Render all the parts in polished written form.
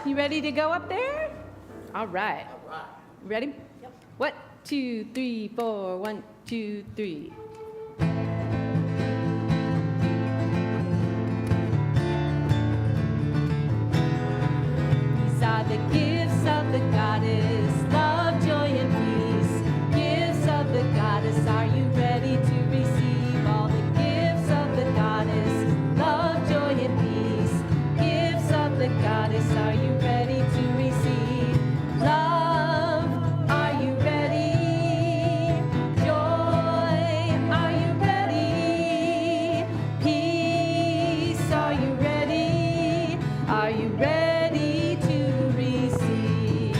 You ready to go up there? All right. Ready? Yep. 1, 2, 3, 4. 1, 2, 3. These are the gifts of the goddess, love, joy, and peace. Gifts of the goddess, are you ready to receive all the gifts of the goddess, love, joy, and peace? Gifts of the goddess, are you ready to receive love? Are you ready? Joy, are you ready? Peace, are you ready? Are you ready to receive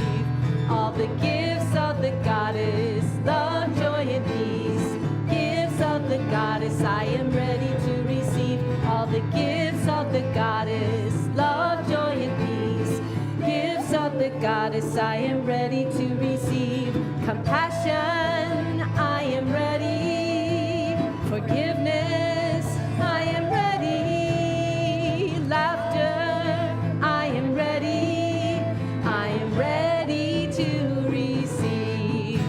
all the gifts of the goddess, love, joy, and peace? Gifts of the goddess, I am ready to receive all the gifts of the goddess, love, joy, and peace. Gifts of the goddess, I am ready to receive compassion, I am ready. Forgiveness, I am ready. Laughter, I am ready. I am ready to receive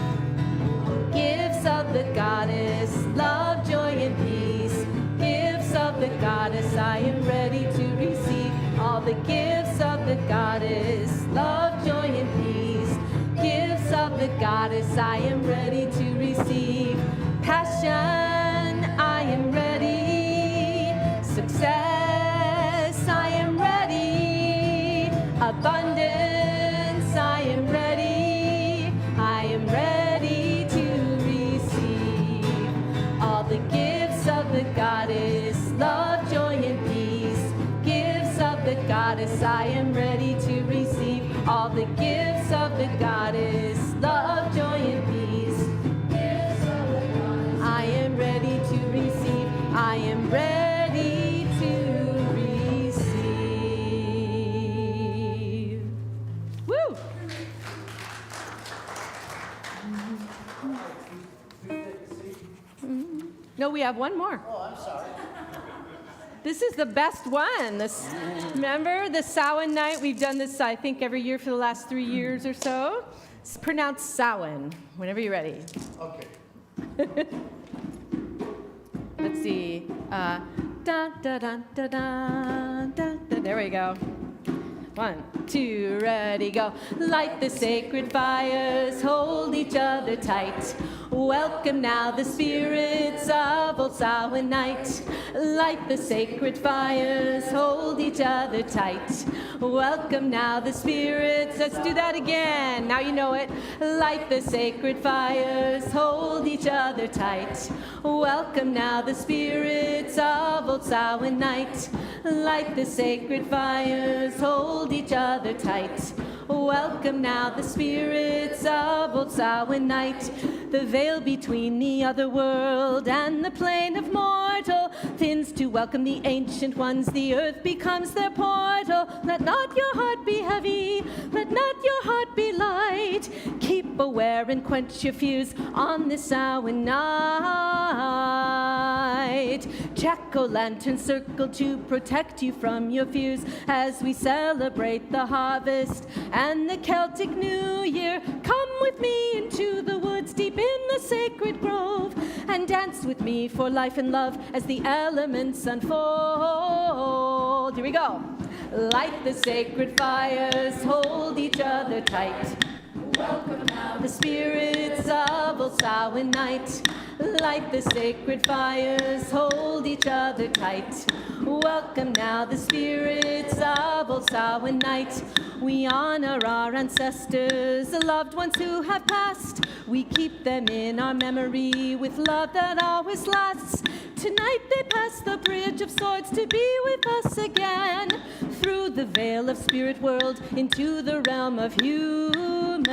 gifts of the goddess, love, joy, and peace. Gifts of the goddess, I am ready to receive all the gifts of the goddess, love, joy, and peace. Gifts of the goddess, I am ready to receive passion, I am ready. Success, I am ready. Abundance, I am ready. I am ready to receive all the gifts of the goddess, love, joy, and peace. Gifts of the goddess, I am ready to receive all the gifts of the goddess, love, joy, and peace. Gifts of the goddess, I am ready to receive. I am ready to receive. Woo! No, we have one more. Oh, I'm sorry. This is the best one. Remember the Samhain night? We've done this, I think, every year for the last 3 years or so. It's pronounced Samhain, whenever you're ready. Okay. Let's see. Da, da, da, da, da, da, da. There we go. 1, 2, ready, go. Light the sacred fires, hold each other tight. Welcome now the spirits of old Samhain night. Light the sacred fires, hold each other tight. Welcome now the spirits. Let's do that again. Now you know it. Light the sacred fires, hold each other tight. Welcome now the spirits of old Samhain night. Light the sacred fires, hold each other tight. Welcome now the spirits of old Samhain night. The veil between the other world and the plane of mortal thins to welcome the ancient ones. The earth becomes their portal. Let not your heart be heavy, let not your heart be light. Keep aware and quench your fears on this Samhain night. Jack-o'-lantern circle to protect you from your fears as we celebrate the harvest and the Celtic New Year. Come with me into the woods deep in the sacred grove and dance with me for life and love as the elements unfold. Here we go. Light the sacred fires, hold each other tight. Welcome now the spirits of old Samhain night. Light the sacred fires, hold each other tight. Welcome now the spirits of old Samhain night. We honor our ancestors, the loved ones who have passed. We keep them in our memory with love that always lasts. Tonight they pass the bridge of swords to be with us again, through the veil of spirit world into the realm of human.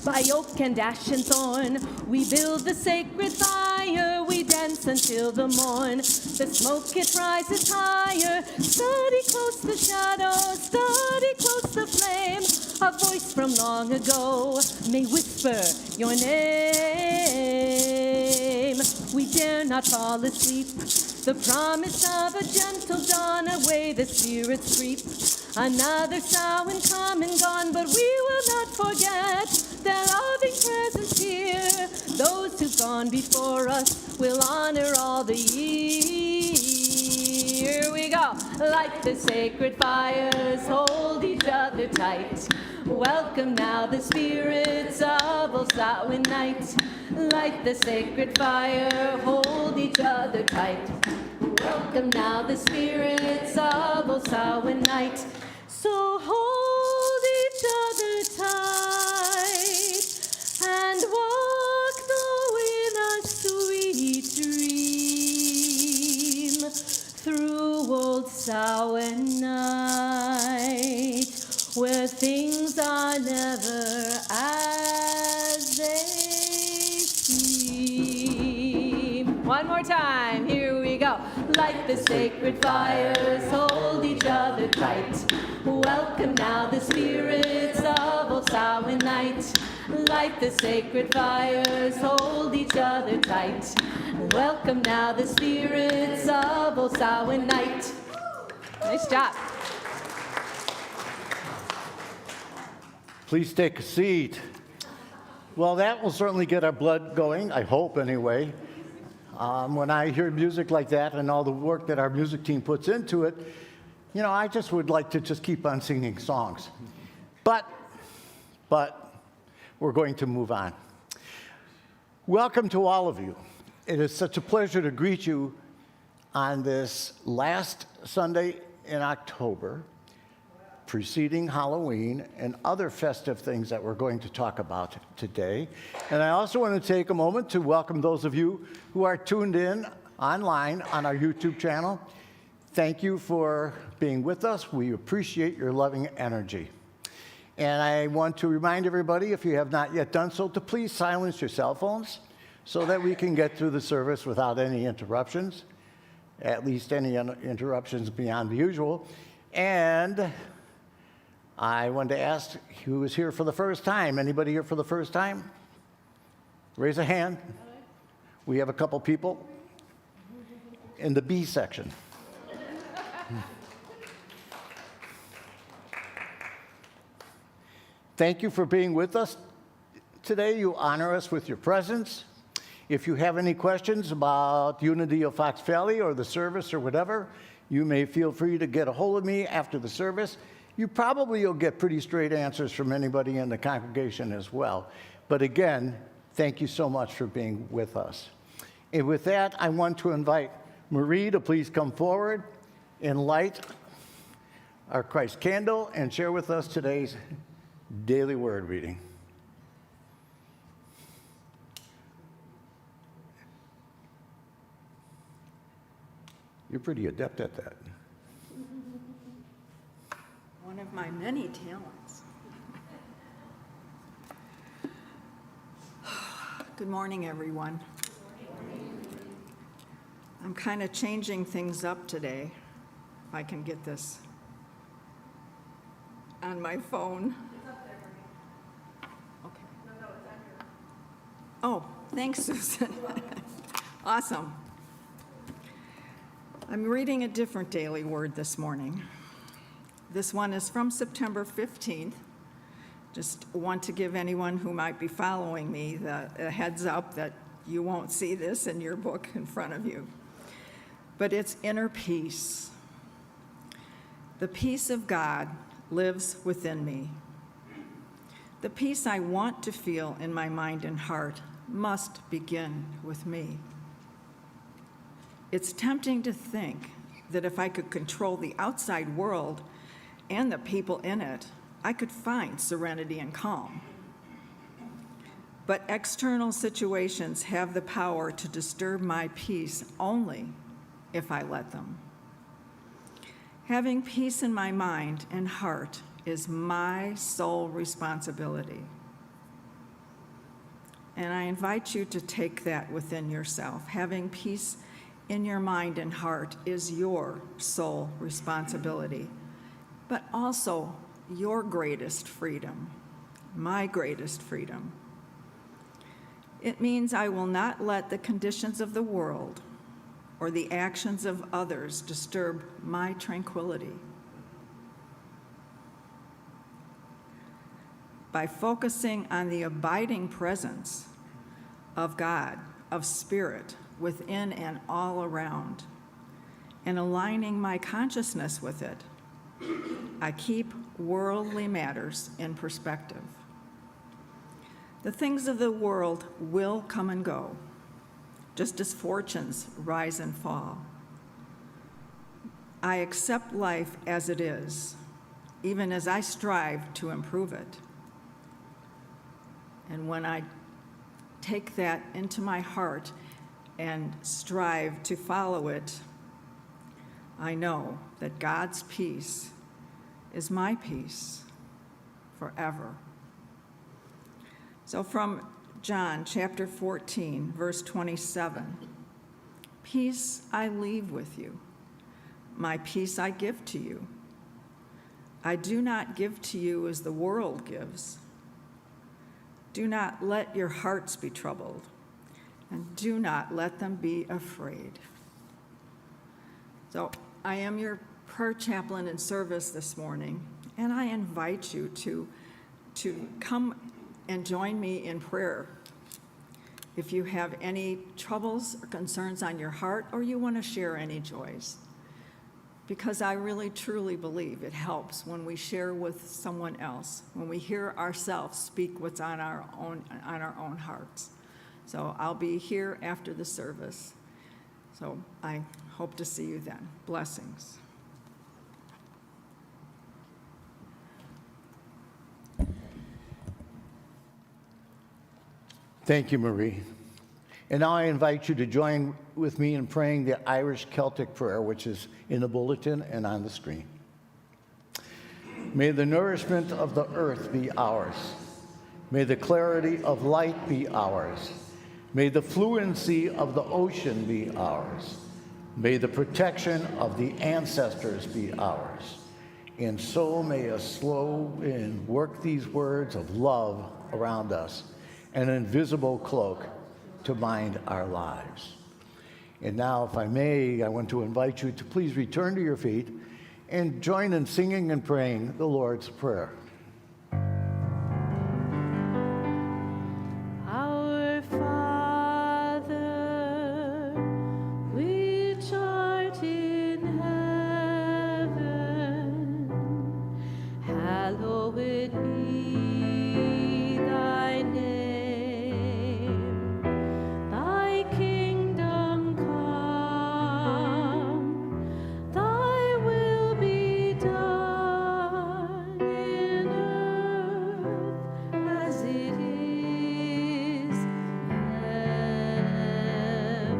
By oak and ash and thorn, we build the sacred fire. We dance until the morn. The smoke, it rises higher. Study close the shadow, study close the flame. A voice from long ago may whisper your name. We dare not fall asleep The promise of a gentle dawn, away the spirits creep. Another Samhain come and gone, but we will not forget their loving presence here. Those who've gone before us will honor all the year. Here we go. Like the sacred fires, hold each other tight. Welcome now the spirits of Old Samhain night. Like the sacred fire, hold each other tight. Welcome now the spirits of Old Samhain night. So hold each other tight and walk though in a sweet dream through Old Samhain night, where things are never as they seem. One more time, here we go. Like the sacred fires, hold each other tight. Welcome now the spirits of Old Samhain night. Like the sacred fires, hold each other tight. Welcome now the spirits of Old Samhain night. Nice job. Please take a seat. Well, that will certainly get our blood going, I hope anyway. When I hear music like that and all the work that our music team puts into it, you know, I just would like to just keep on singing songs. But we're going to move on. Welcome to all of you. It is such a pleasure to greet you on this last Sunday in October, preceding Halloween and other festive things that we're going to talk about today. And I also want to take a moment to welcome those of you who are tuned in online on our YouTube channel. Thank you for being with us. We appreciate your loving energy. And I want to remind everybody, if you have not yet done so, to please silence your cell phones so that we can get through the service without any interruptions, at least any interruptions beyond the usual. And I wanted to ask who is here for the first time. Anybody here for the first time? Raise a hand. We have a couple people in the B section. Thank you for being with us today. You honor us with your presence. If you have any questions about Unity of Fox Valley or the service or whatever, you may feel free to get a hold of me after the service. You probably will get pretty straight answers from anybody in the congregation as well. But again, thank you so much for being with us. And with that, I want to invite Marie to please come forward and light our Christ candle and share with us today's daily word reading. You're pretty adept at that. One of my many talents. Good morning, everyone. I'm kind of changing things up today, if I can get this on my phone. Okay. Oh, thanks, Susan. Awesome. I'm reading a different daily word this morning. This one is from September 15th. Just want to give anyone who might be following me a heads up that you won't see this in your book in front of you. But it's inner peace. The peace of God lives within me. The peace I want to feel in my mind and heart must begin with me. It's tempting to think that if I could control the outside world and the people in it, I could find serenity and calm. But external situations have the power to disturb my peace only if I let them. Having peace in my mind and heart is my sole responsibility. And I invite you to take that within yourself. Having peace in your mind and heart is your sole responsibility, but also your greatest freedom, my greatest freedom. It means I will not let the conditions of the world or the actions of others disturb my tranquility. By focusing on the abiding presence of God, of Spirit, within and all around, and aligning my consciousness with it, I keep worldly matters in perspective. The things of the world will come and go, just as fortunes rise and fall. I accept life as it is, even as I strive to improve it. And when I take that into my heart and strive to follow it, I know that God's peace is my peace forever. So from John chapter 14, verse 27, peace I leave with you, my peace I give to you. I do not give to you as the world gives. Do not let your hearts be troubled, and do not let them be afraid. So I am your prayer chaplain in service this morning, and I invite you to come and join me in prayer. If you have any troubles or concerns on your heart, or you want to share any joys, because I really truly believe it helps when we share with someone else, when we hear ourselves speak what's on our own hearts. So I'll be here after the service. So I hope to see you then. Blessings. Thank you, Marie. And now I invite you to join with me in praying the Irish Celtic prayer, which is in the bulletin and on the screen. May the nourishment of the earth be ours. May the clarity of light be ours. May the fluency of the ocean be ours. May the protection of the ancestors be ours. And so may us slow and work these words of love around us, an invisible cloak to bind our lives. And now, if I may, I want to invite you to please return to your feet and join in singing and praying the Lord's Prayer. Our Father, which art in heaven, hallowed be thy name. Thy kingdom come, thy will be done in earth as it is in heaven.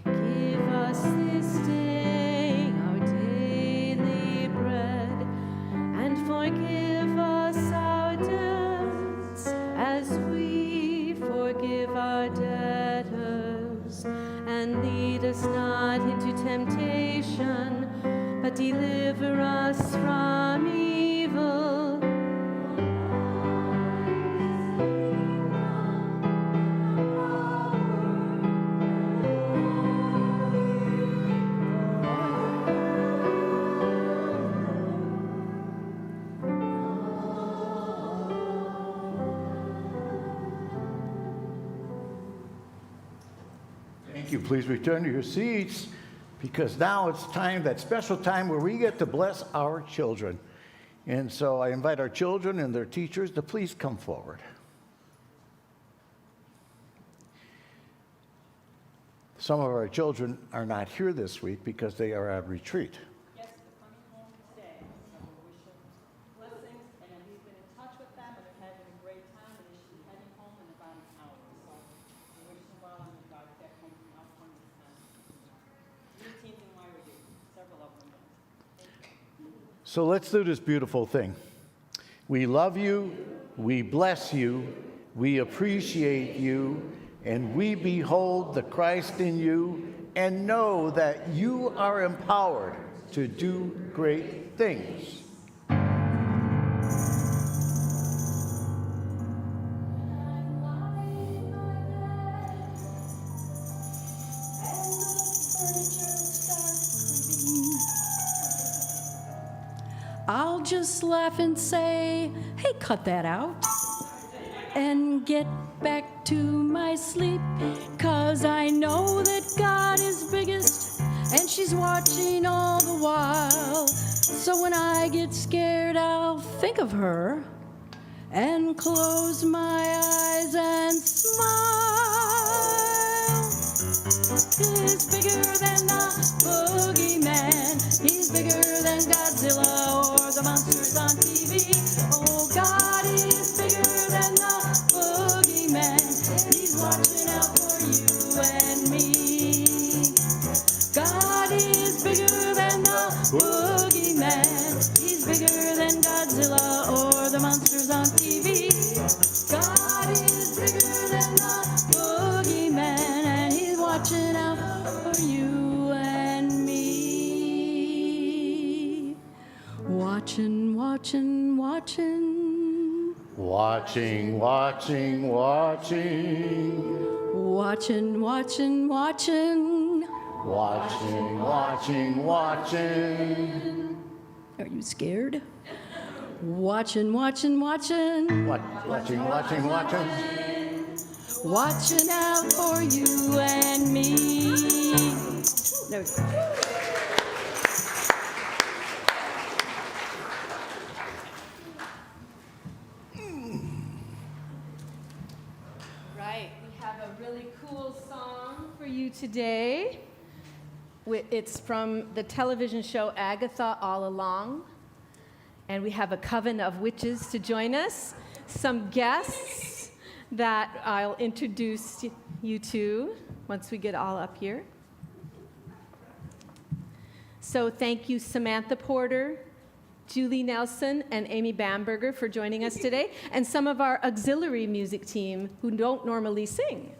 Give us this day our daily bread, and forgive us our debts as we forgive our debtors. And lead us not into temptation, but deliver us from evil. Thank you. Please return to your seats, because now it's time, that special time where we get to bless our children. And so I invite our children and their teachers to please come forward. Some of our children are not here this week because they are at retreat. Yes, they're coming home today, so we wish them blessings, and we've been in touch with them, and they're having a great time, and they should be heading home in about an hour. So we wish them well, and we got back home from California this time. New teens in YRD, several of them. So let's do this beautiful thing. We love you, we bless you, we appreciate you, and we behold the Christ in you and know that you are empowered to do great things. And I'll just laugh and say, hey, cut that out, and get back to my sleep, 'cause I know that God is biggest and she's watching all the while. So when I get scared, I'll think of her and close my eyes and smile. He's bigger than the boogeyman. He's bigger than Godzilla or the monsters on TV. Oh, God is bigger than the boogeyman. He's watching out for you and me. God is bigger than the boogeyman. He's bigger than Godzilla or the monsters on TV. God is bigger than the boogeyman, and he's watching out for you and me. Watching, watching, watching. Watching, watching, watching. Watching, watching, watching. Watching, watching, watching. Are you scared? Watching, watching, watching. Watching, watching, watching. Watching out for you and me. There we go. Right, we have a really cool song for you today. It's from the television show Agatha All Along. And we have a coven of witches to join us, some guests that I'll introduce you to once we get all up here. So thank you, Samantha Porter, Julie Nelson, and Amy Bamberger for joining us today, and some of our auxiliary music team who don't normally sing.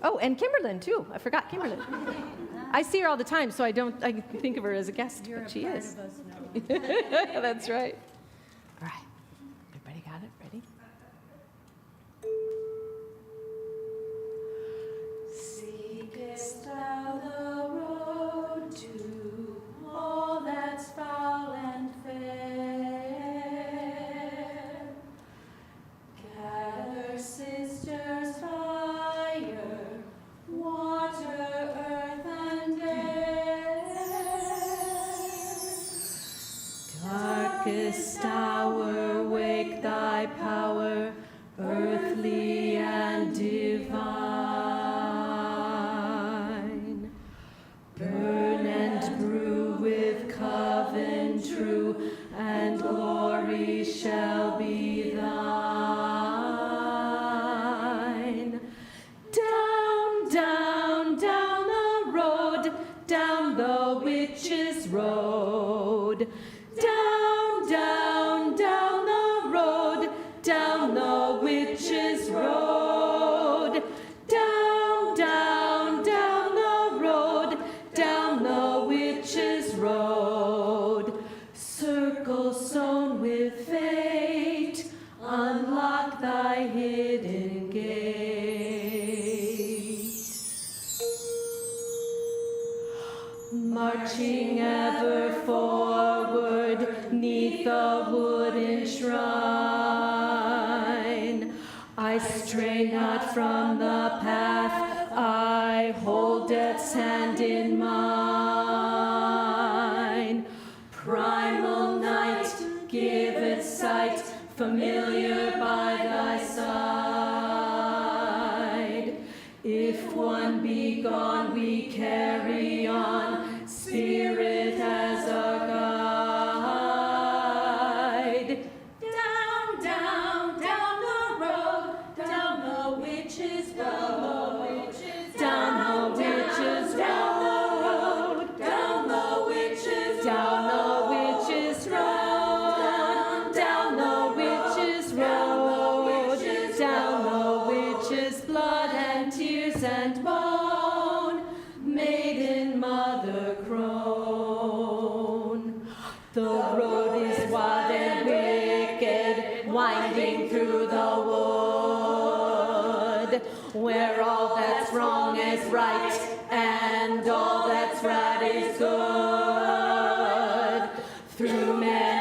Oh, and Kimberlyn, too. I forgot Kimberlyn. I see her all the time, so I think of her as a guest, but she is. That's right. All right. Everybody got it? Ready? Seekest thou the road to all that's foul and fair? Gather, sisters, fire, water, earth, and air. Darkest hour, wake thy power, earthly and divine. Burn and brew with coven true, and glory shall be thine. Down, down, down the road, down the witch's road. Down, down, down the road, down the witch's road. Down, down, down the road, down the witch's road. Circle sown with fate, unlock thy hidden gate. Marching ever forward, 'neath the wooden shrine, I stray not from the path, I hold death's hand in mine. Primal night, give it sight, familiar by thy side. If one be gone, we carry on, Spirit as our guide. Down, down, down the road, down the witch's road. Down the witch's road, down the witch's road. Down the witch's road, down the witch's road. Down the witch's blood and tears and bone, maiden mother crone. The road is wild and wicked, winding through the wood, where all that's wrong is right and all that's right is good. Through many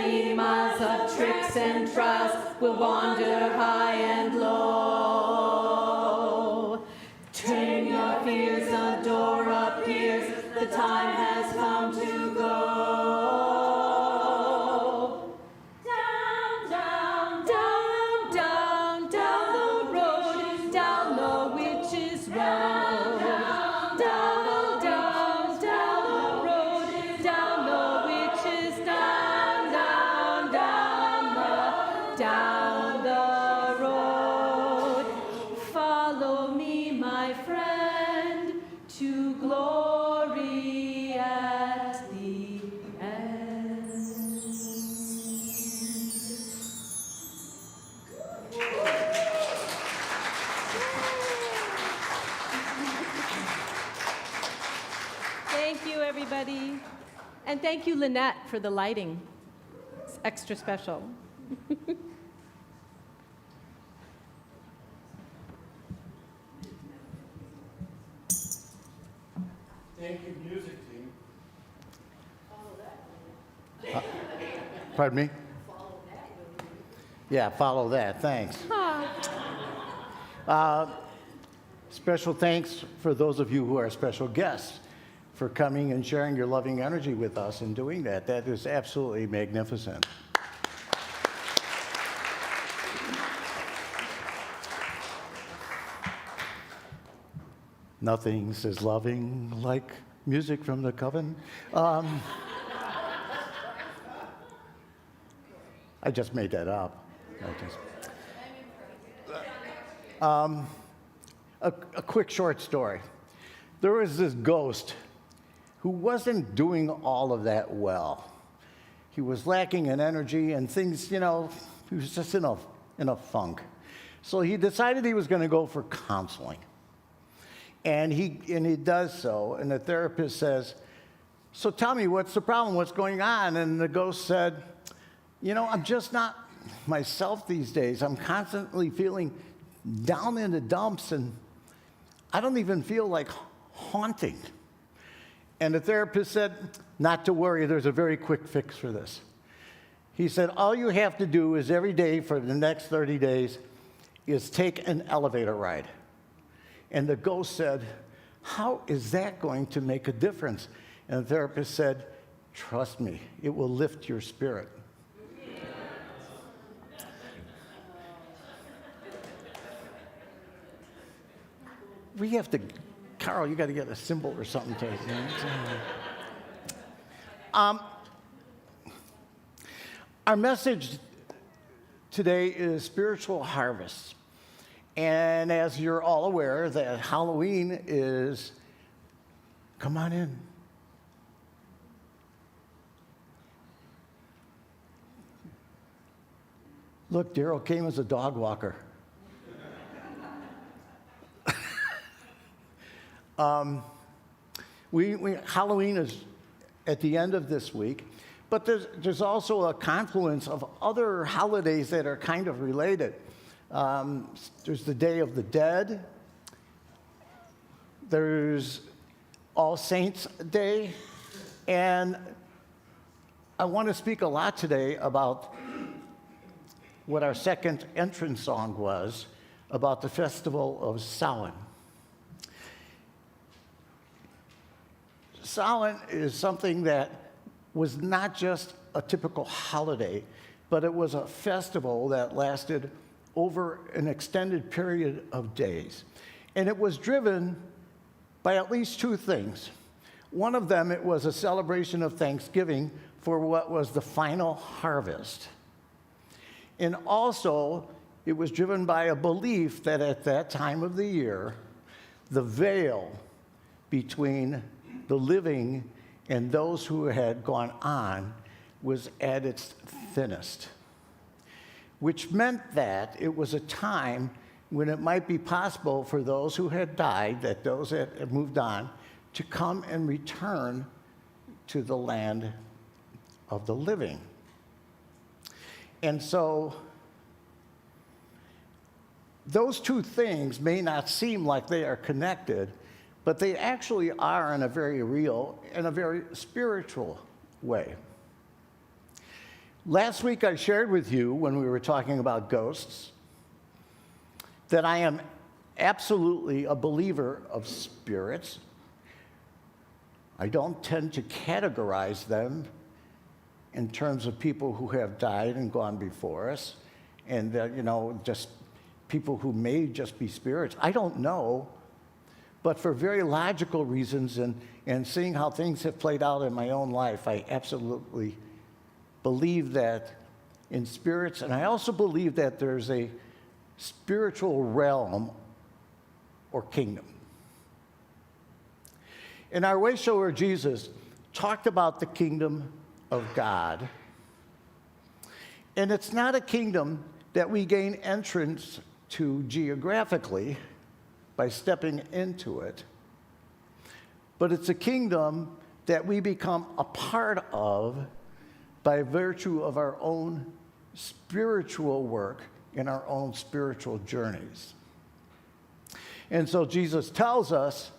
will wander high and low. Turn your fears, a door appears, the time has come to go. Down, down, down, down, down the road, down the witch's road. Down, down, down the road, down the witch's, down, down, down the road. Follow me, my friend, to glory at the end. Thank you, everybody. And thank you, Lynette, for the lighting. It's extra special. Thank you, music team. Pardon me? Yeah, follow that, thanks. Special thanks for those of you who are special guests for coming and sharing your loving energy with us and doing that. That is absolutely magnificent. Nothing says loving like music from the coven. I just made that up. A quick short story. There was this ghost who wasn't doing all of that well. He was lacking in energy and things, he was just in a funk. So he decided he was going to go for counseling. And he does so, and the therapist says, "So tell me, what's the problem? What's going on?" And the ghost said, "I'm just not myself these days. I'm constantly feeling down in the dumps, and I don't even feel like haunting." And the therapist said, "Not to worry, there's a very quick fix for this." He said, "All you have to do is every day for the next 30 days is take an elevator ride." And the ghost said, "How is that going to make a difference?" And the therapist said, "Trust me, it will lift your spirit." We have to, Carl, you got to get a symbol or something to. Our message today is spiritual harvest. And as you're all aware, that Halloween is, come on in. Look, Daryl came as a dog walker. Halloween is at the end of this week, but there's also a confluence of other holidays that are kind of related. There's the Day of the Dead. There's All Saints Day. And I want to speak a lot today about what our second entrance song was, about the Festival of Samhain. Samhain is something that was not just a typical holiday, but it was a festival that lasted over an extended period of days. And it was driven by at least two things. One of them, it was a celebration of Thanksgiving for what was the final harvest. And also, it was driven by a belief that at that time of the year, the veil between the living and those who had gone on was at its thinnest, which meant that it was a time when it might be possible for those who had died, that those that had moved on, to come and return to the land of the living. And so those two things may not seem like they are connected, but they actually are in a very real and a very spiritual way. Last week I shared with you when we were talking about ghosts that I am absolutely a believer of spirits. I don't tend to categorize them in terms of people who have died and gone before us, and just people who may just be spirits. I don't know, but for very logical reasons and seeing how things have played out in my own life, I absolutely believe that in spirits, and I also believe that there's a spiritual realm or kingdom. In our way shower, Jesus talked about the kingdom of God. And it's not a kingdom that we gain entrance to geographically by stepping into it, but it's a kingdom that we become a part of by virtue of our own spiritual work in our own spiritual journeys. And so Jesus tells us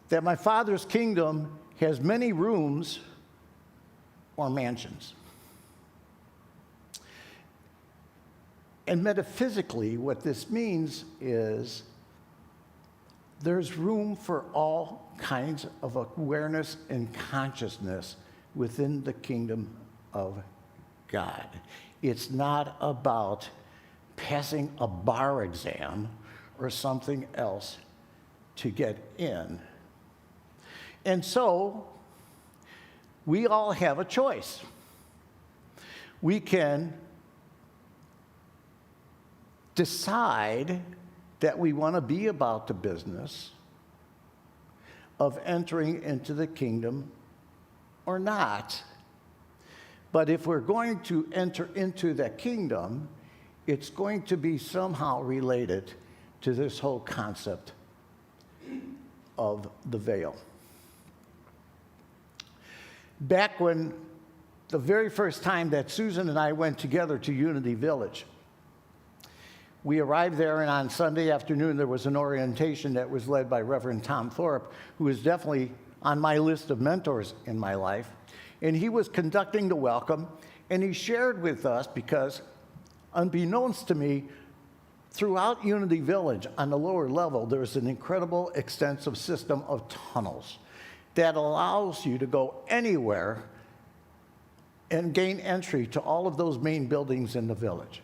that my Father's kingdom has many rooms or mansions. And metaphysically, what this means is there's room for all kinds of awareness and consciousness within the kingdom of God. It's not about passing a bar exam or something else to get in. And so, we all have a choice. We can decide that we want to be about the business of entering into the kingdom or not. But if we're going to enter into that kingdom, it's going to be somehow related to this whole concept of the veil. Back when the very first time that Susan and I went together to Unity Village, we arrived there, and on Sunday afternoon there was an orientation that was led by Reverend Tom Thorpe, who is definitely on my list of mentors in my life. And he was conducting the welcome, and he shared with us, because unbeknownst to me, throughout Unity Village on the lower level, there's an incredible extensive system of tunnels that allows you to go anywhere and gain entry to all of those main buildings in the village.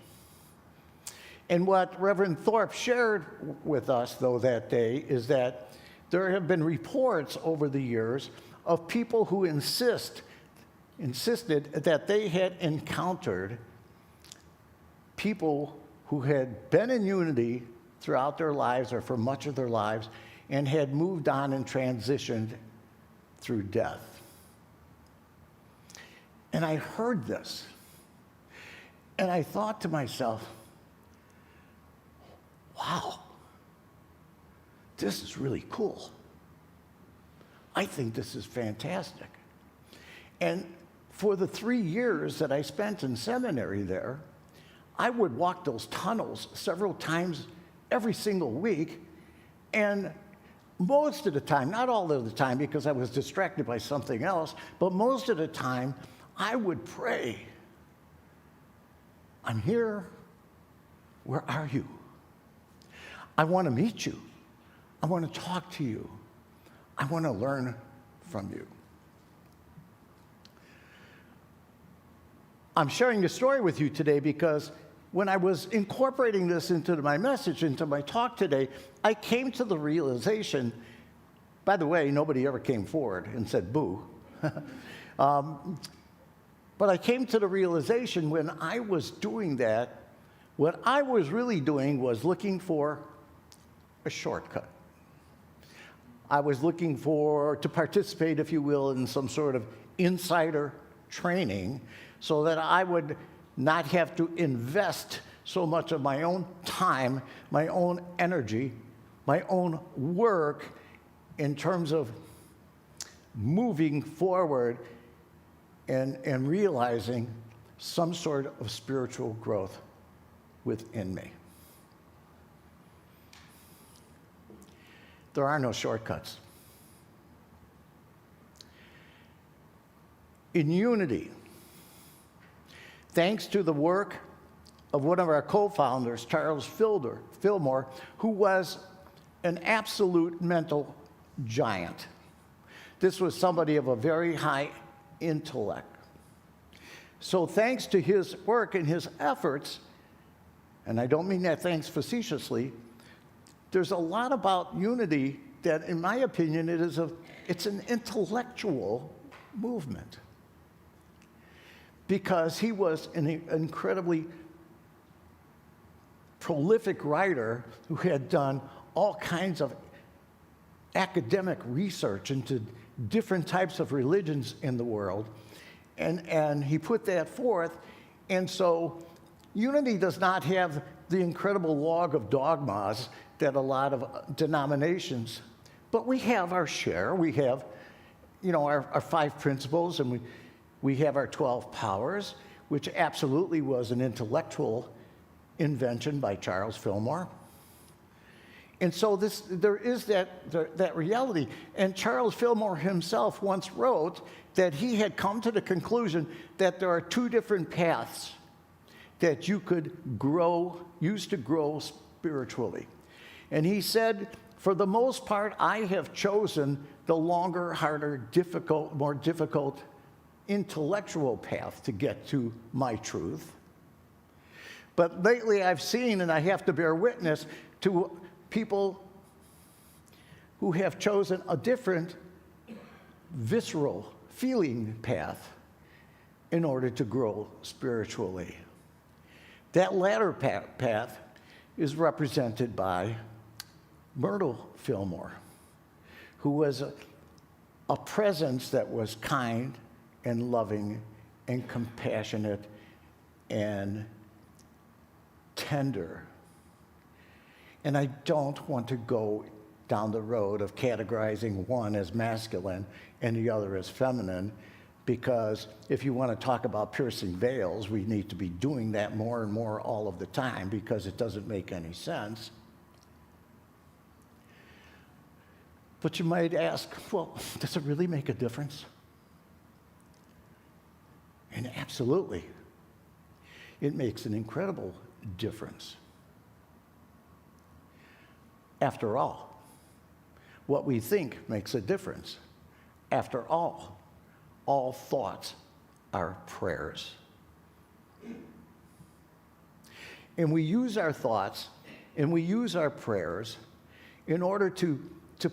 And what Reverend Thorpe shared with us, though, that day is that there have been reports over the years of people who insisted that they had encountered people who had been in Unity throughout their lives or for much of their lives and had moved on and transitioned through death. And I heard this, and I thought to myself, wow, this is really cool. I think this is fantastic. And for the 3 years that I spent in seminary there, I would walk those tunnels several times every single week, and most of the time, not all of the time because I was distracted by something else, but most of the time I would pray, I'm here, where are you? I want to meet you. I want to talk to you. I want to learn from you. I'm sharing this story with you today because when I was incorporating this into my message, into my talk today, I came to the realization, by the way, nobody ever came forward and said boo. But I came to the realization when I was doing that, what I was really doing was looking for a shortcut. I was looking to participate, if you will, in some sort of insider training so that I would not have to invest so much of my own time, my own energy, my own work in terms of moving forward and realizing some sort of spiritual growth within me. There are no shortcuts. In Unity, thanks to the work of one of our co-founders, Charles Fillmore, who was an absolute mental giant. This was somebody of a very high intellect. So thanks to his work and his efforts, and I don't mean that thanks facetiously, there's a lot about unity that, in my opinion, it's an intellectual movement. Because he was an incredibly prolific writer who had done all kinds of academic research into different types of religions in the world. And he put that forth. And so unity does not have the incredible log of dogmas that a lot of denominations, but we have our share. We have, our 5 principles, and we have our 12 powers, which absolutely was an intellectual invention by Charles Fillmore. And so there is that reality. And Charles Fillmore himself once wrote that he had come to the conclusion that there are 2 different paths that you could use to grow spiritually. And he said, for the most part, I have chosen the longer, harder, more difficult intellectual path to get to my truth. But lately I've seen, and I have to bear witness to people who have chosen a different visceral feeling path in order to grow spiritually. That latter path is represented by Myrtle Fillmore, who was a presence that was kind and loving and compassionate and tender. And I don't want to go down the road of categorizing one as masculine and the other as feminine, because if you want to talk about piercing veils, we need to be doing that more and more all of the time, because it doesn't make any sense. But you might ask, well, does it really make a difference? And absolutely, it makes an incredible difference. After all, what we think makes a difference. After all thoughts are prayers. And we use our thoughts and we use our prayers in order to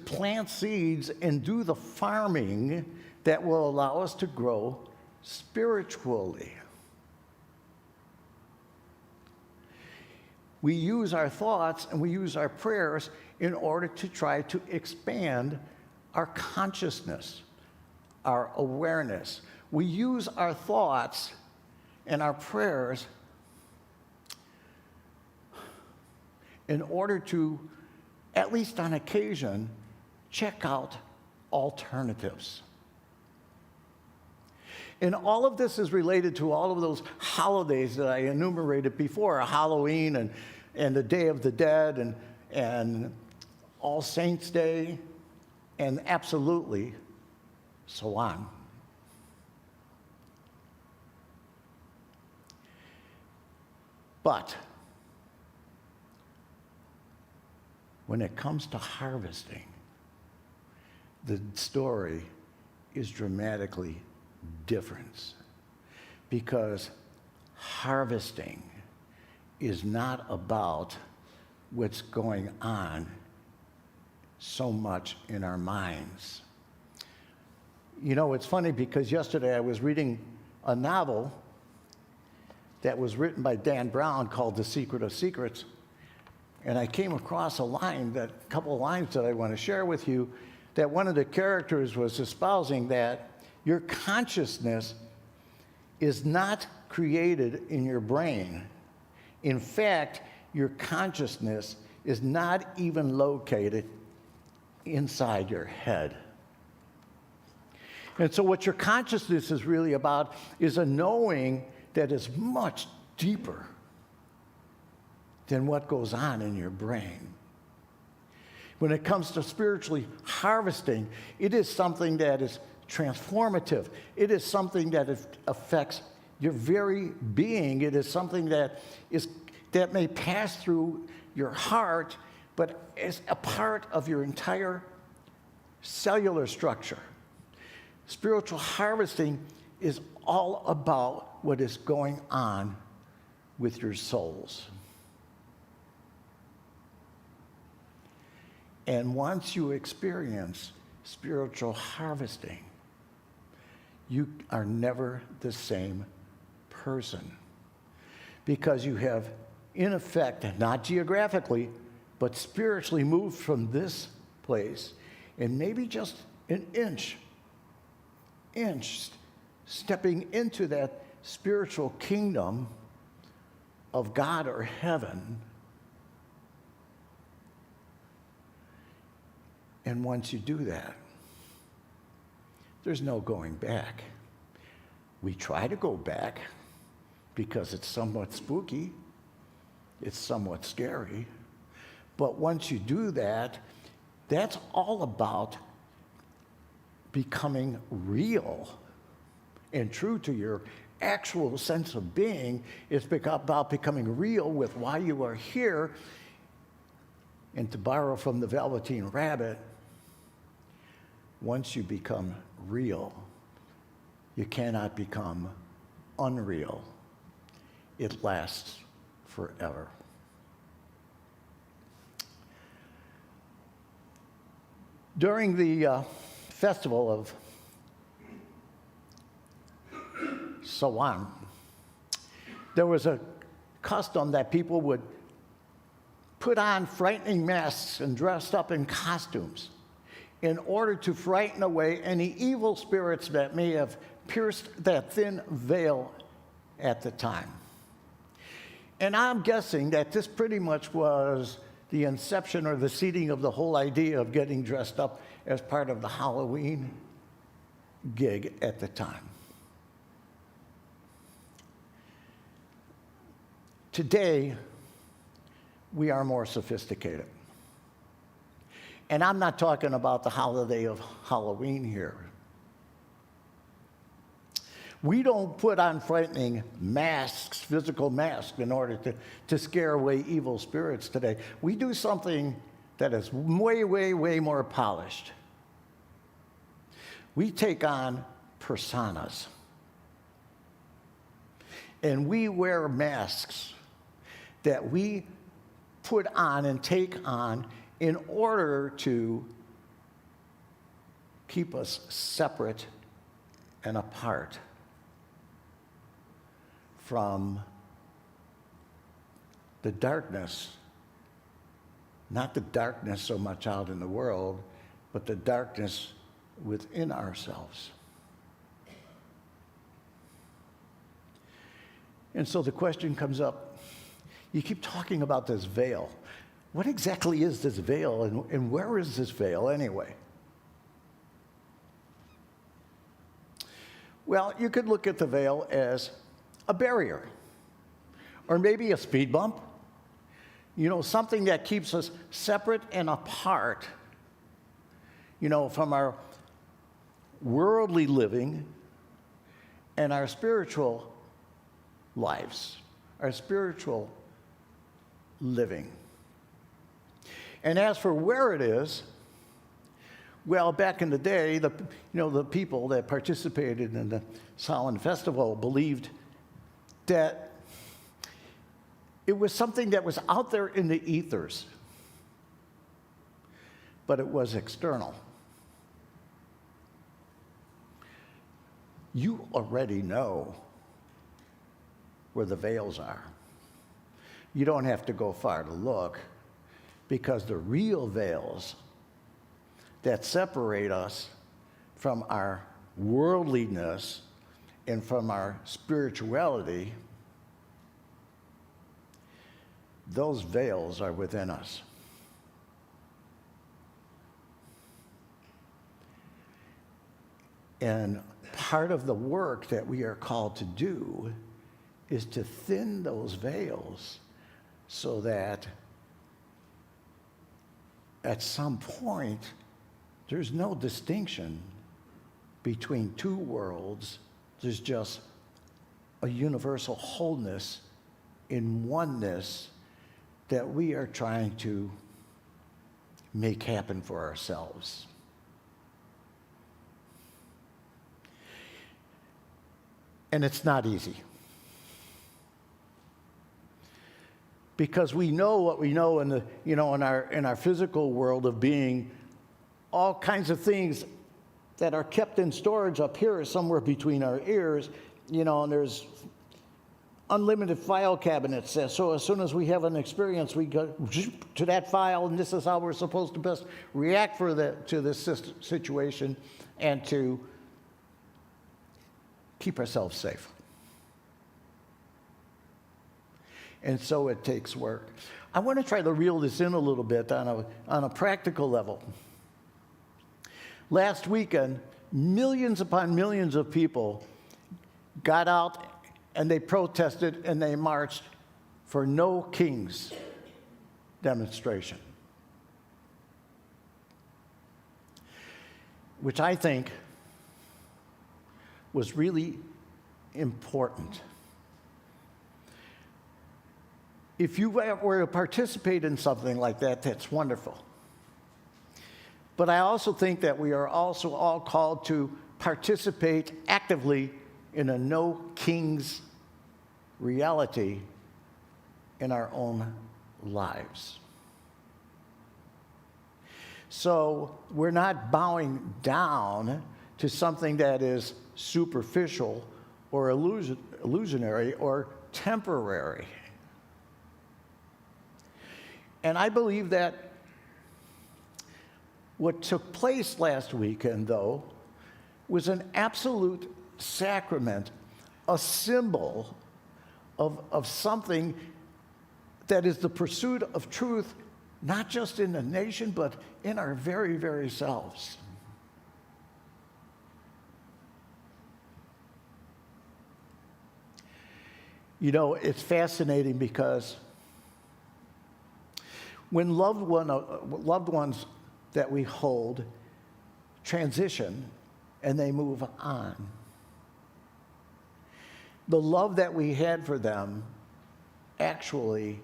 plant seeds and do the farming that will allow us to grow spiritually. We use our thoughts and we use our prayers in order to try to expand our consciousness, our awareness. We use our thoughts and our prayers in order to, at least on occasion, check out alternatives. And all of this is related to all of those holidays that I enumerated before, Halloween and the Day of the Dead and All Saints' Day, and absolutely so on. But when it comes to harvesting, the story is dramatically different, because harvesting is not about what's going on so much in our minds. It's funny, because yesterday I was reading a novel that was written by Dan Brown called The Secret of Secrets, and I came across a couple of lines that I want to share with you, that one of the characters was espousing that your consciousness is not created in your brain. In fact, your consciousness is not even located inside your head. And so what your consciousness is really about is a knowing that is much deeper than what goes on in your brain. When it comes to spiritually harvesting, it is something that is transformative. It is something that affects your very being. It is something that may pass through your heart, but is a part of your entire cellular structure. Spiritual harvesting is all about what is going on with your souls. And once you experience spiritual harvesting, you are never the same person, because you have, in effect, not geographically, but spiritually moved from this place, and maybe just an inch, stepping into that spiritual kingdom of God or heaven. And once you do that, there's no going back. We try to go back because it's somewhat spooky, it's somewhat scary. But once you do that, that's all about becoming real and true to your actual sense of being. It's about becoming real with why you are here. And to borrow from the Velveteen Rabbit, once you become real, you cannot become unreal. It lasts forever. During the festival of Samhain, there was a custom that people would put on frightening masks and dressed up in costumes in order to frighten away any evil spirits that may have pierced that thin veil at the time. And I'm guessing that this pretty much was the inception or the seeding of the whole idea of getting dressed up as part of the Halloween gig at the time. Today, we are more sophisticated. And I'm not talking about the holiday of Halloween here. We don't put on frightening masks, physical masks, in order to scare away evil spirits today. We do something that is way, way, way more polished. We take on personas. And we wear masks that we put on and take on in order to keep us separate and apart from the darkness, not the darkness so much out in the world, but the darkness within ourselves. And so the question comes up, you keep talking about this veil. What exactly is this veil, and where is this veil anyway? Well, you could look at the veil as a barrier, or maybe a speed bump. You know, something that keeps us separate and apart, you know, from our worldly living and our spiritual lives, our spiritual living. And as for where it is, well, back in the day, the people that participated in the Samhain festival believed that it was something that was out there in the ethers, but it was external. You already know where the veils are. You don't have to go far to look, because the real veils that separate us from our worldliness and from our spirituality, those veils are within us. And part of the work that we are called to do is to thin those veils so that at some point, there's no distinction between two worlds. There's just a universal wholeness in oneness that we are trying to make happen for ourselves. And it's not easy. Because we know what we know in the, in our physical world of being, all kinds of things that are kept in storage up here somewhere between our ears, and there's unlimited file cabinets. So as soon as we have an experience, we go to that file, and this is how we're supposed to best react to this situation and to keep ourselves safe. And so it takes work. I want to try to reel this in a little bit on a practical level. Last weekend, millions upon millions of people got out and they protested and they marched for No Kings demonstration, which I think was really important. If you were to participate in something like that, that's wonderful. But I also think that we are also all called to participate actively in a no kings reality in our own lives. So we're not bowing down to something that is superficial or illusionary or temporary. And I believe that what took place last weekend, though, was an absolute sacrament, a symbol of something that is the pursuit of truth, not just in the nation, but in our very, very selves. It's fascinating because when loved ones that we hold transition and they move on, the love that we had for them actually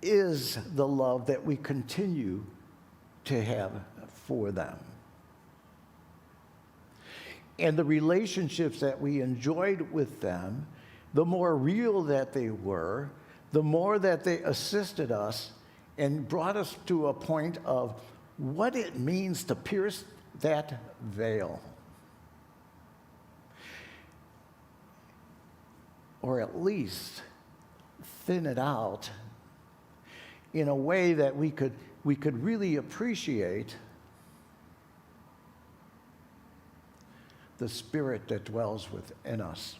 is the love that we continue to have for them. And the relationships that we enjoyed with them, the more real that they were, the more that they assisted us and brought us to a point of what it means to pierce that veil. Or at least thin it out in a way that we could really appreciate the spirit that dwells within us.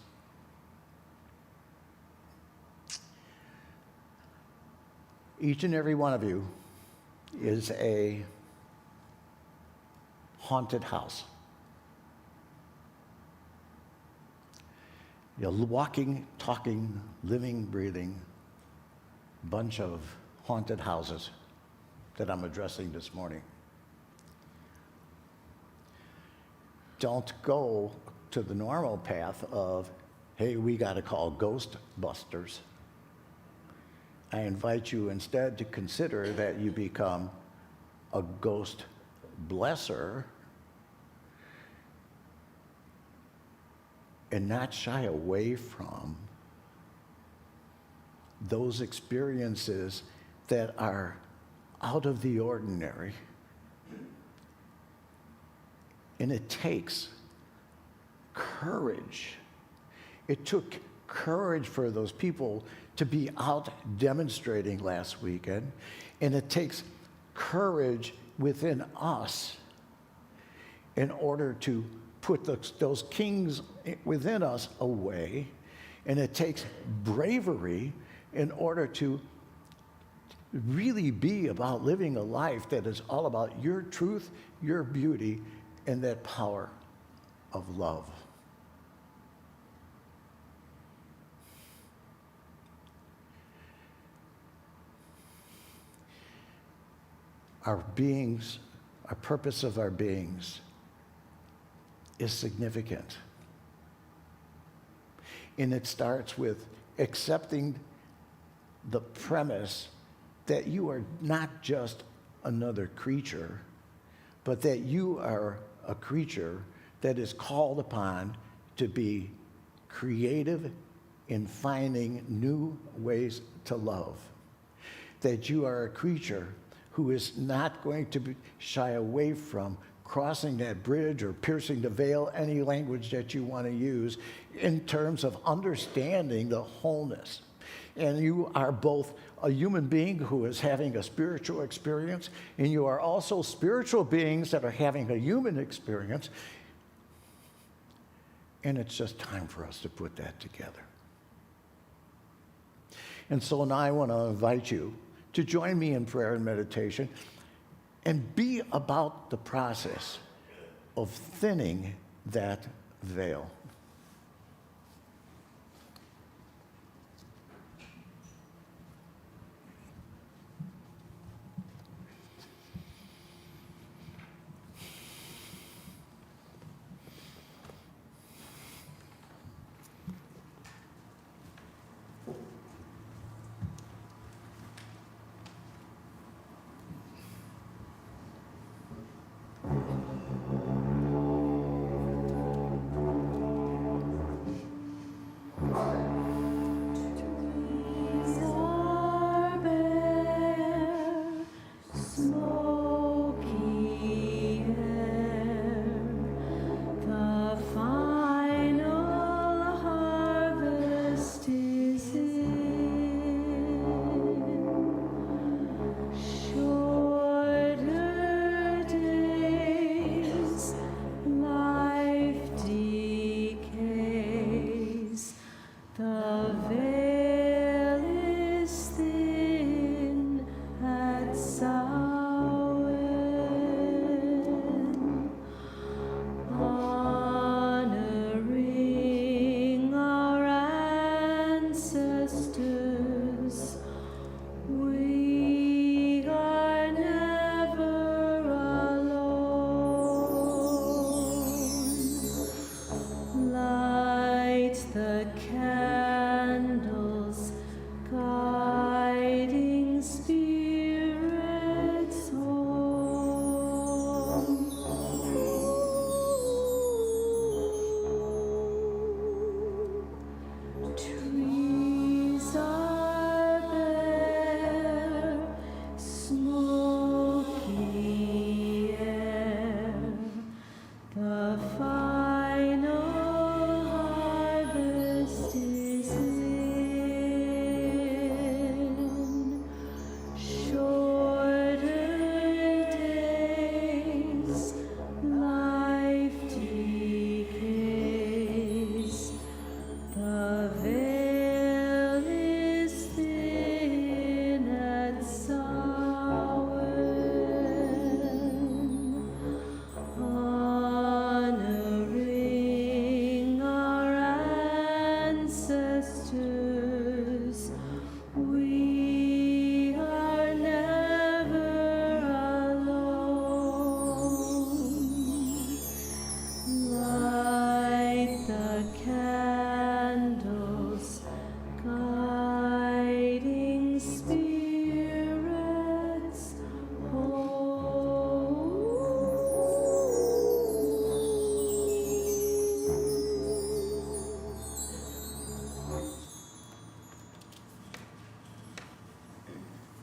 Each and every one of you is a haunted house. You're a walking, talking, living, breathing bunch of haunted houses that I'm addressing this morning. Don't go to the normal path of, hey, we got to call Ghostbusters. I invite you instead to consider that you become a ghost blesser and not shy away from those experiences that are out of the ordinary. And it takes courage. It took courage for those people to be out demonstrating last weekend, and it takes courage within us in order to put those kings within us away, and it takes bravery in order to really be about living a life that is all about your truth, your beauty, and that power of love. Our beings, our purpose of our beings is significant. And it starts with accepting the premise that you are not just another creature, but that you are a creature that is called upon to be creative in finding new ways to love. That you are a creature who is not going to shy away from crossing that bridge or piercing the veil, any language that you want to use, in terms of understanding the wholeness. And you are both a human being who is having a spiritual experience, and you are also spiritual beings that are having a human experience. And it's just time for us to put that together. And so now I want to invite you to join me in prayer and meditation and be about the process of thinning that veil.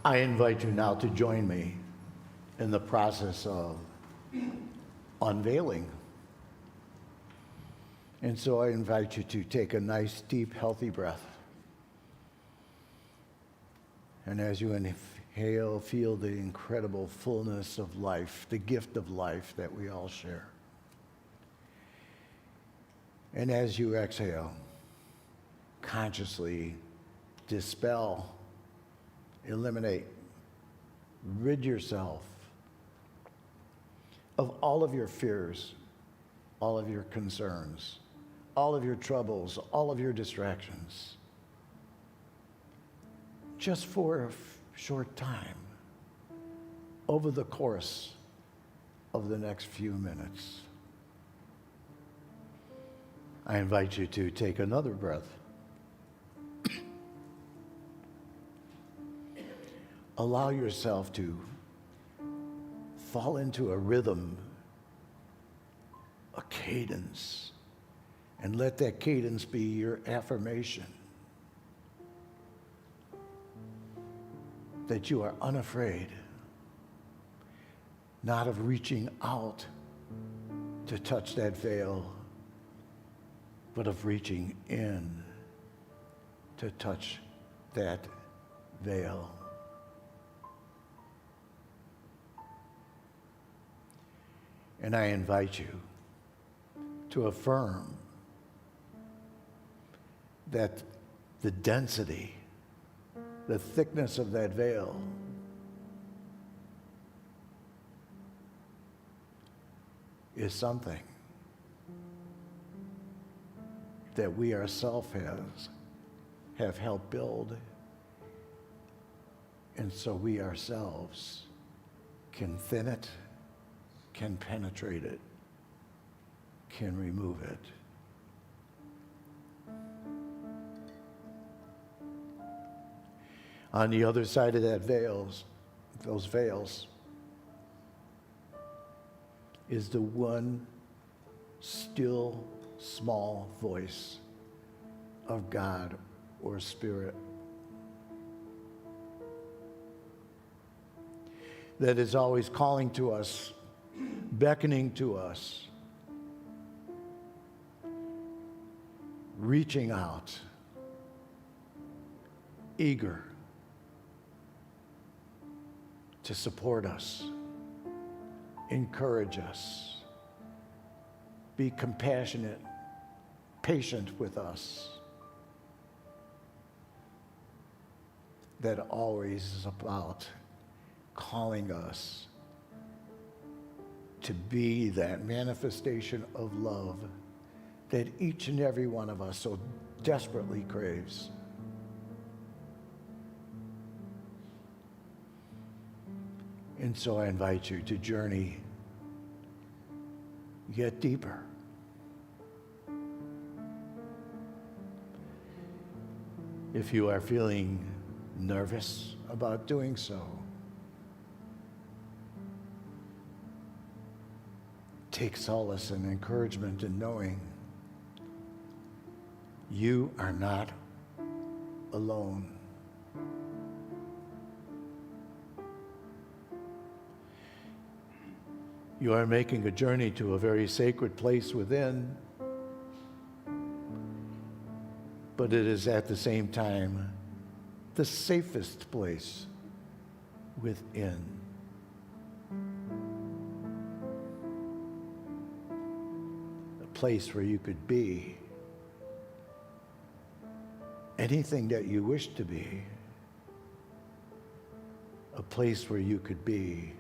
I invite you now to join me in the process of unveiling. And so I invite you to take a nice, deep, healthy breath. And as you inhale, feel the incredible fullness of life, the gift of life that we all share. And as you exhale, consciously dispel, eliminate, rid yourself of all of your fears, all of your concerns, all of your troubles, all of your distractions, just for a short time over the course of the next few minutes. I invite you to take another breath allow yourself to fall into a rhythm, a cadence, and let that cadence be your affirmation that you are unafraid, not of reaching out to touch that veil, but of reaching in to touch that veil. And I invite you to affirm that the density, the thickness of that veil is something that we ourselves have helped build, and so we ourselves can thin it, can penetrate it, can remove it. On the other side of that those veils, is the one still small voice of God or Spirit that is always calling to us, beckoning to us, reaching out, eager to support us, encourage us, be compassionate, patient with us. That always is about calling us to be that manifestation of love that each and every one of us so desperately craves. And so I invite you to journey yet deeper. If you are feeling nervous about doing so, take solace and encouragement in knowing you are not alone. You are making a journey to a very sacred place within, but it is at the same time the safest place within. A place where you could be anything that you wish to be. A place where you could be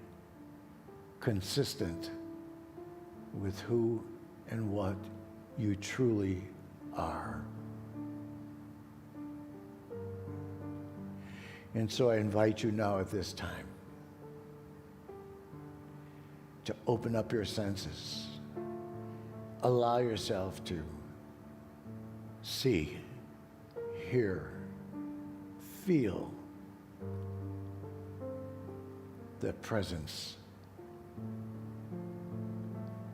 consistent with who and what you truly are. And so I invite you now at this time to open up your senses. Allow yourself to see, hear, feel the presence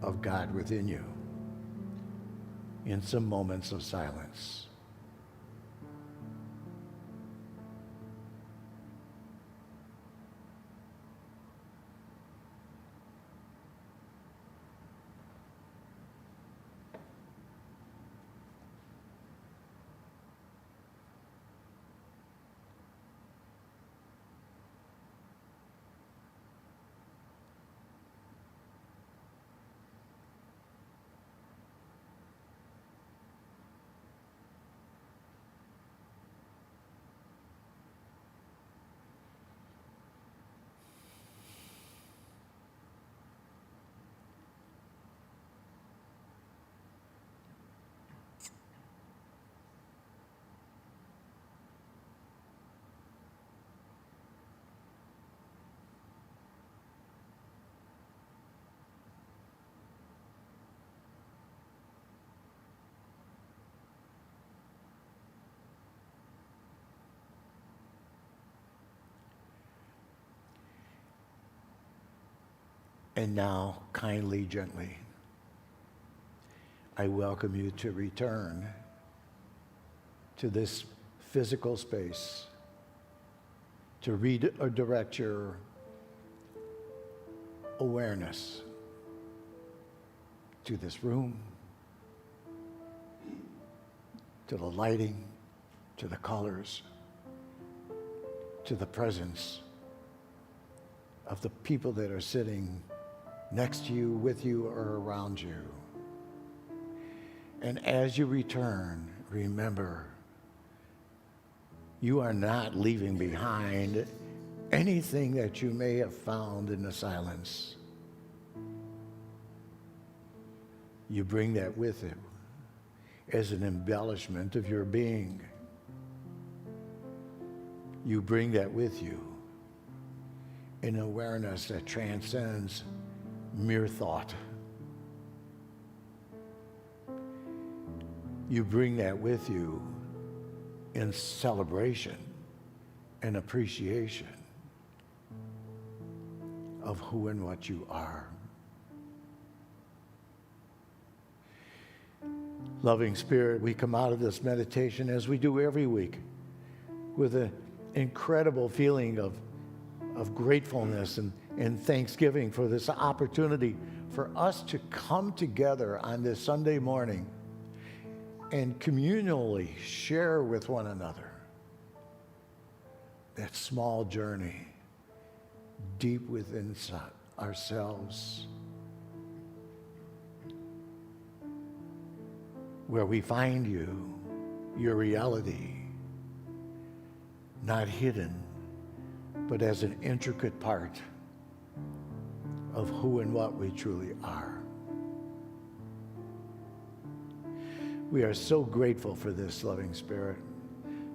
of God within you in some moments of silence. And now, kindly, gently, I welcome you to return to this physical space, to redirect your awareness to this room, to the lighting, to the colors, to the presence of the people that are sitting next to you, with you, or around you. And as you return, remember, you are not leaving behind anything that you may have found in the silence. You bring that with you as an embellishment of your being. You bring that with you in awareness that transcends mere thought. You bring that with you in celebration and appreciation of who and what you are. Loving Spirit, we come out of this meditation, as we do every week, with an incredible feeling of gratefulness and thanksgiving for this opportunity for us to come together on this Sunday morning and communally share with one another that small journey deep within ourselves, where we find you, your reality, not hidden, but as an intricate part of who and what we truly are. We are so grateful for this, loving Spirit,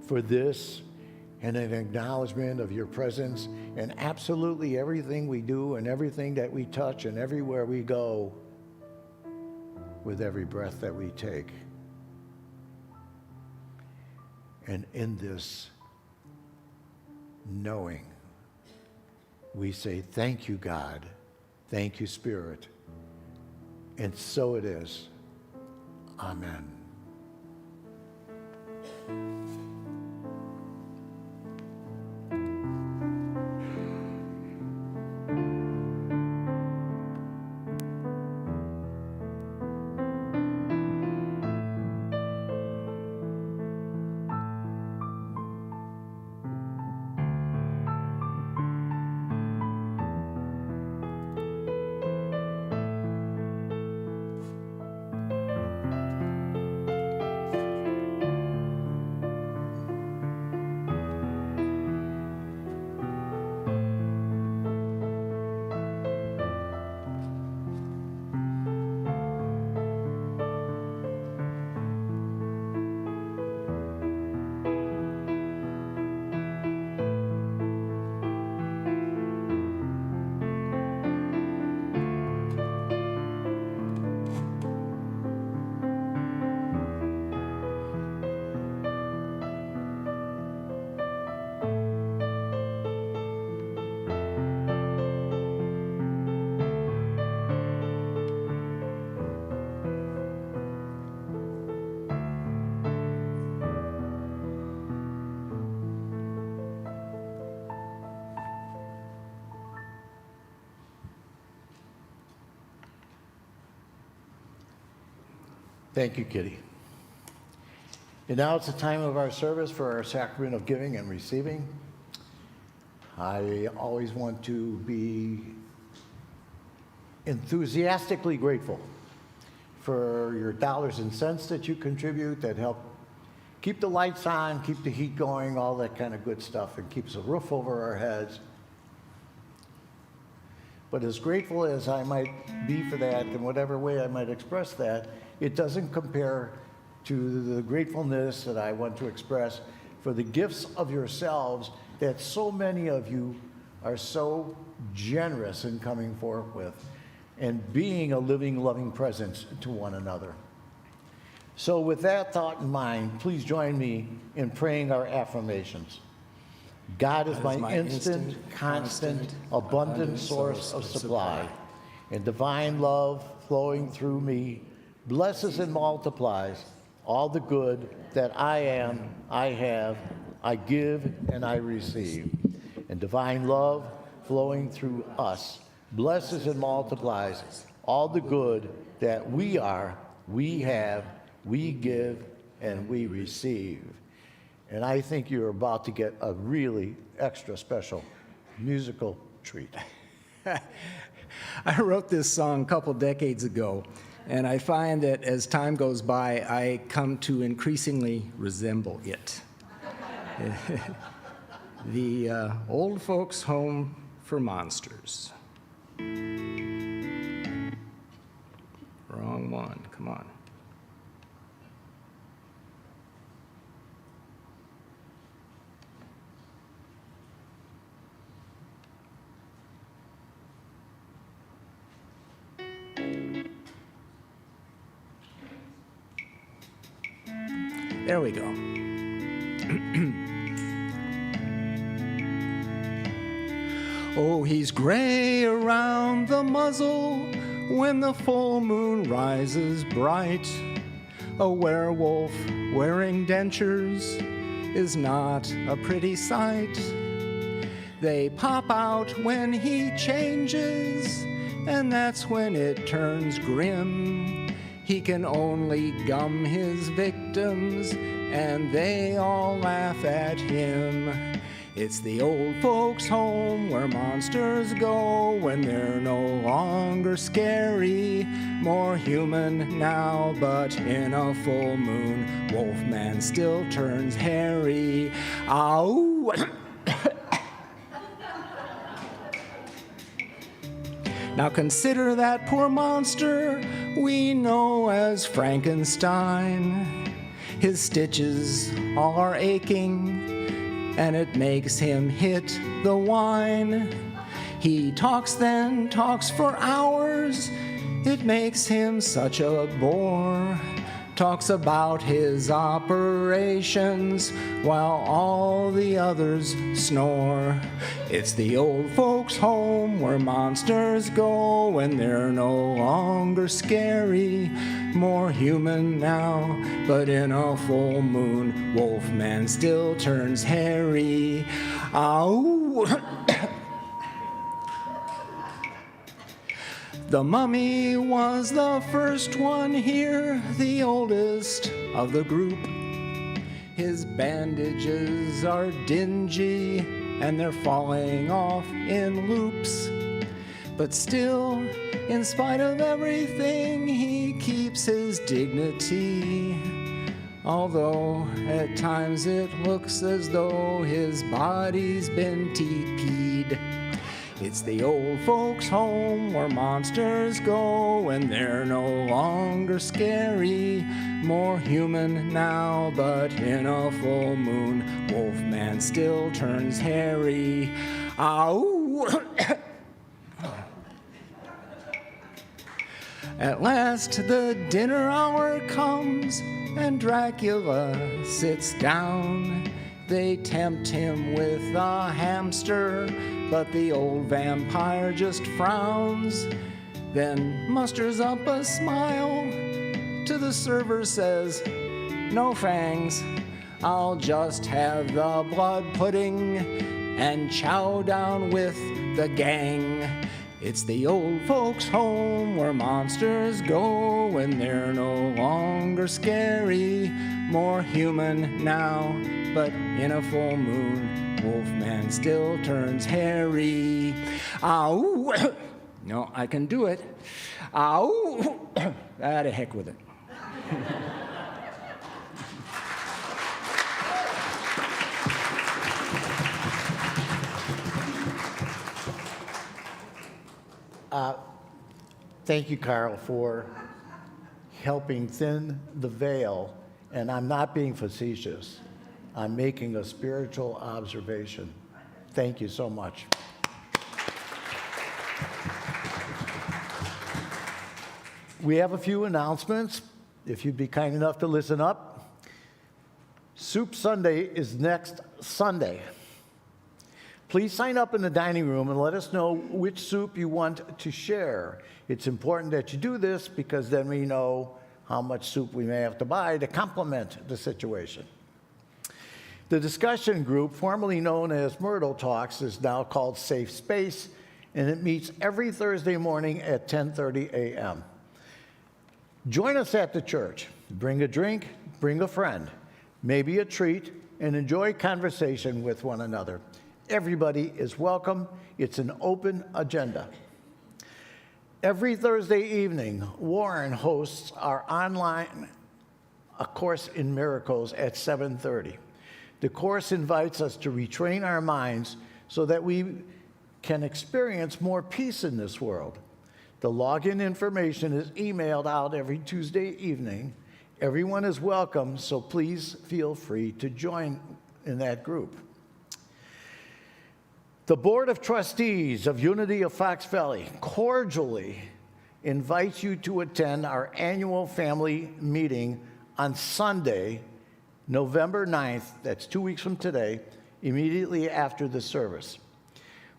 for this and an acknowledgement of your presence in absolutely everything we do and everything that we touch and everywhere we go, with every breath that we take. And in this knowing, we say, thank you, God. Thank you, Spirit. And so it is. Amen. Thank you, Kitty. And now it's the time of our service for our sacrament of giving and receiving. I always want to be enthusiastically grateful for your dollars and cents that you contribute that help keep the lights on, keep the heat going, all that kind of good stuff, and keeps a roof over our heads. But as grateful as I might be for that, in whatever way I might express that, it doesn't compare to the gratefulness that I want to express for the gifts of yourselves that so many of you are so generous in coming forth with and being a living, loving presence to one another. So with that thought in mind, please join me in praying our affirmations. God is my instant, constant, abundant source of supply. and divine love flowing through me blesses and multiplies all the good that I am, I have, I give, and I receive. And divine love flowing through us blesses and multiplies all the good that we are, we have, we give, and we receive. And I think you're about to get a really extra special musical treat. I wrote this song a couple decades ago, and I find that as time goes by, I come to increasingly resemble it. The Old Folks' Home for Monsters. Wrong one, come on. There we go. Oh, he's gray around the muzzle when the full moon rises bright. A werewolf wearing dentures is not a pretty sight. They pop out when he changes, and that's when it turns grim. He can only gum his victims, and they all laugh at him. It's the old folks' home where monsters go when they're no longer scary. More human now, but in a full moon, Wolfman still turns hairy. Ow! Now consider that poor monster we know as Frankenstein. His stitches all are aching, and it makes him hit the wine. He talks then talks for hours, it makes him such a bore. Talks about his operations while all the others snore. It's the old folks' home where monsters go when they're no longer scary. More human now, but in a full moon, Wolfman still turns hairy. Ow! The mummy was the first one here, the oldest of the group. His bandages are dingy and they're falling off in loops. But still, in spite of everything, he keeps his dignity. Although at times it looks as though his body's been TP'd. It's the old folks' home where monsters go when they're no longer scary. More human now, but in a full moon, Wolfman still turns hairy. Ow! At last the dinner hour comes and Dracula sits down. They tempt him with a hamster, but the old vampire just frowns, then musters up a smile. To the server says, "No fangs, I'll just have the blood pudding and chow down with the gang." It's the old folks' home where monsters go when they're no longer scary. More human now, but in a full moon, Wolfman still turns hairy. Ow! No, I can do it. Ow! Ah, to heck with it. Thank you, Carl, for helping thin the veil. And I'm not being facetious. I'm making a spiritual observation. Thank you so much. We have a few announcements, if you'd be kind enough to listen up. Soup Sunday is next Sunday. Please sign up in the dining room and let us know which soup you want to share. It's important that you do this because then we know how much soup we may have to buy to complement the situation. The discussion group, formerly known as Myrtle Talks, is now called Safe Space, and it meets every Thursday morning at 10:30 a.m. Join us at the church. Bring a drink, bring a friend, maybe a treat, and enjoy conversation with one another. Everybody is welcome. It's an open agenda. Every Thursday evening, Warren hosts our online A Course in Miracles at 7:30. The course invites us to retrain our minds so that we can experience more peace in this world. The login information is emailed out every Tuesday evening. Everyone is welcome, so please feel free to join in that group. The Board of Trustees of Unity of Fox Valley cordially invites you to attend our annual family meeting on Sunday, November 9th, that's 2 weeks from today, immediately after the service.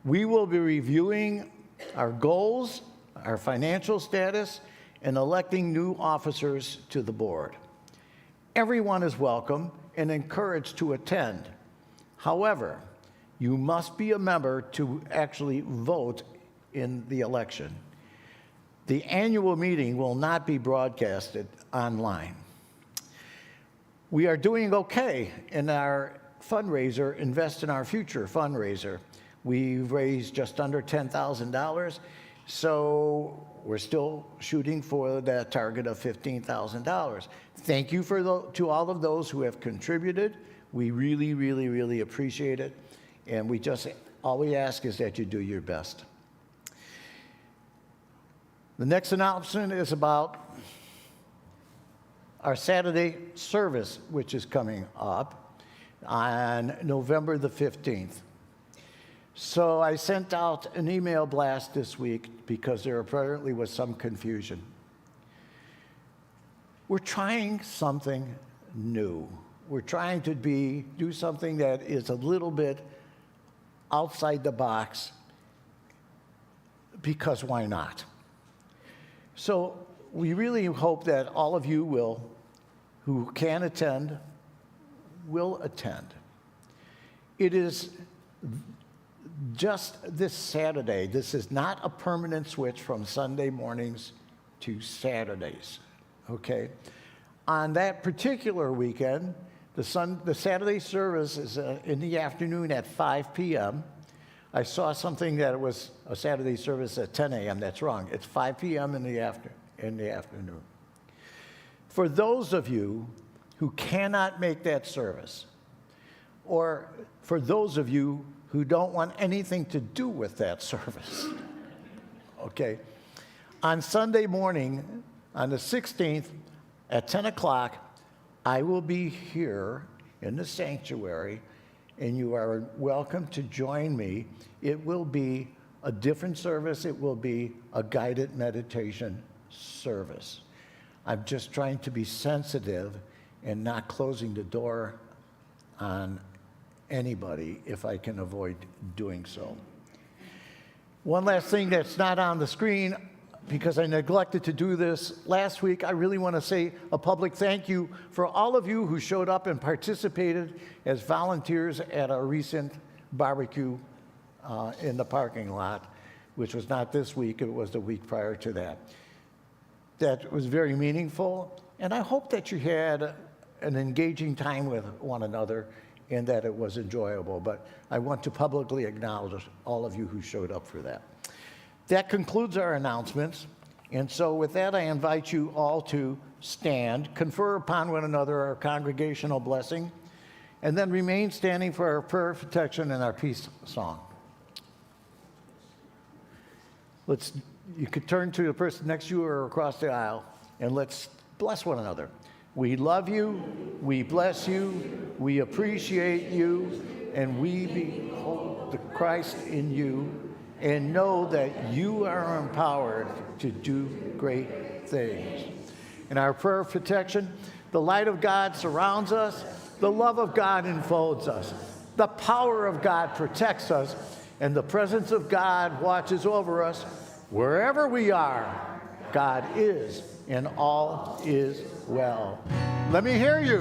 We will be reviewing our goals, our financial status, and electing new officers to the board. Everyone is welcome and encouraged to attend. However, you must be a member to actually vote in the election. The annual meeting will not be broadcasted online. We are doing okay in our fundraiser, Invest in Our Future fundraiser. We've raised just under $10,000, so we're still shooting for that target of $15,000. Thank you to all of those who have contributed. We really, really, really appreciate it. And all we ask is that you do your best. The next announcement is about our Saturday service, which is coming up on November the 15th. So I sent out an email blast this week because there apparently was some confusion. We're trying something new. We're trying to do something that is a little bit outside the box, because why not? So we really hope that all of you who can attend, will attend. It is just this Saturday. This is not a permanent switch from Sunday mornings to Saturdays, okay? On that particular weekend, the Saturday service is in the afternoon at 5 p.m. I saw something that it was a Saturday service at 10 a.m. That's wrong. It's 5 p.m. in the afternoon. For those of you who cannot make that service, or for those of you who don't want anything to do with that service, okay, on Sunday morning, on the 16th at 10 o'clock, I will be here in the sanctuary, and you are welcome to join me. It will be a different service. It will be a guided meditation service. I'm just trying to be sensitive and not closing the door on anybody if I can avoid doing so. One last thing that's not on the screen, because I neglected to do this last week, I really want to say a public thank you for all of you who showed up and participated as volunteers at our recent barbecue in the parking lot, which was not this week, it was the week prior to that. That was very meaningful, and I hope that you had an engaging time with one another and that it was enjoyable. But I want to publicly acknowledge all of you who showed up for that. That concludes our announcements. And so with that, I invite you all to stand, confer upon one another our congregational blessing, and then remain standing for our prayer of protection and our peace song. You could turn to the person next to you or across the aisle, and let's bless one another. We love you, we bless you, we appreciate you, and we behold the Christ in you, and know that you are empowered to do great things. In our prayer of protection, the light of God surrounds us, the love of God enfolds us. The power of God protects us, and the presence of God watches over us. Wherever we are, God is, and all is well. Let me hear you.